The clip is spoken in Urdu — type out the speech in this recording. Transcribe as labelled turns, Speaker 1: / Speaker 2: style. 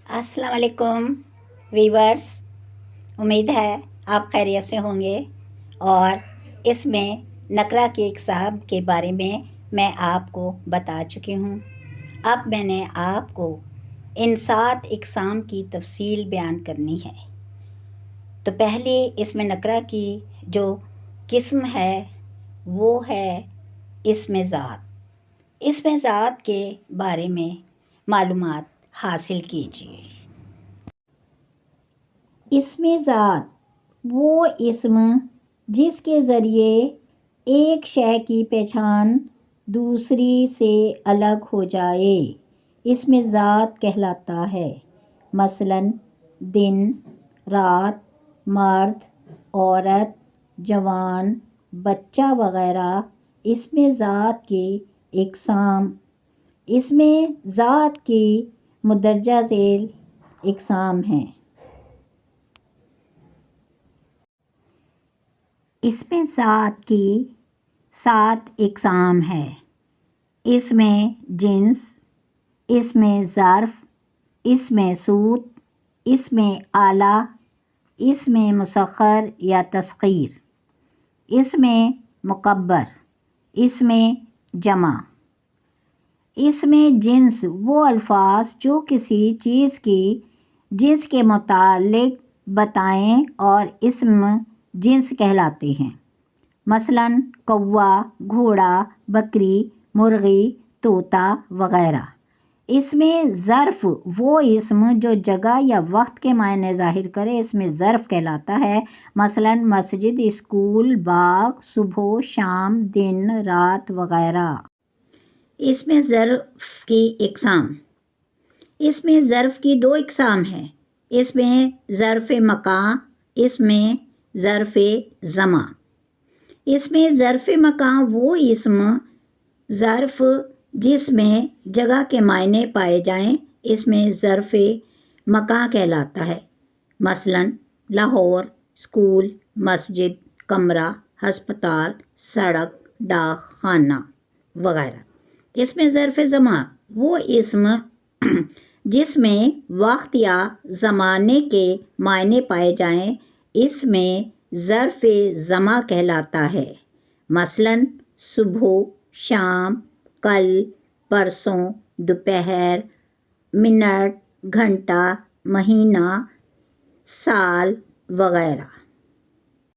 Speaker 1: السلام علیکم ویورز، امید ہے آپ خیریت سے ہوں گے۔ اور اس میں نقرہ کی اقسام کے بارے میں آپ کو بتا چکی ہوں۔ اب میں نے آپ کو ان 7 اقسام کی تفصیل بیان کرنی ہے۔ تو پہلی اس میں نقرہ کی جو قسم ہے وہ ہے اسم ذات۔ اسم ذات کے بارے میں معلومات حاصل کیجیے۔ اسم ذات وہ اسم جس کے ذریعے ایک شے کی پہچان دوسری سے الگ ہو جائے اسم ذات کہلاتا ہے۔ مثلاً دن، رات، مرد، عورت، جوان، بچہ وغیرہ اسم ذات کی اقسام۔ اسم ذات کی مندرجہ ذیل اقسام ہیں۔ اسم ذات کی 7 اقسام ہیں۔ اسم جنس، اسم ظرف، اسم صوت، اسم آلہ، اسم مسخر یا تسخیر، اسم مکبر، اسم جمع۔ اسم جنس وہ الفاظ جو کسی چیز کی جنس کے متعلق بتائیں اور اسم جنس کہلاتے ہیں۔ مثلاً کوا، گھوڑا، بکری، مرغی، طوطا وغیرہ۔ اسم ظرف وہ اسم جو جگہ یا وقت کے معنی ظاہر کرے اسم ظرف کہلاتا ہے۔ مثلاً مسجد، اسکول، باغ، صبح و شام، دن، رات وغیرہ۔ اسم ظرف کی اقسام۔ اسم ظرف کی 2 اقسام ہیں: اسم ظرف مکان، اسم ظرف زمان۔ اسم ظرف مکان وہ اسم ظرف جس میں جگہ کے معنی پائے جائیں اسم ظرف مکان کہلاتا ہے۔ مثلاً لاہور، اسکول، مسجد، کمرہ، ہسپتال، سڑک، ڈاک خانہ وغیرہ۔ اسم ظرف زمان وہ اسم جس میں وقت یا زمانے کے معنی پائے جائیں اسم ظرف زمان کہلاتا ہے۔ مثلاً صبح، شام، کل، پرسوں، دوپہر، منٹ، گھنٹہ، مہینہ، سال وغیرہ۔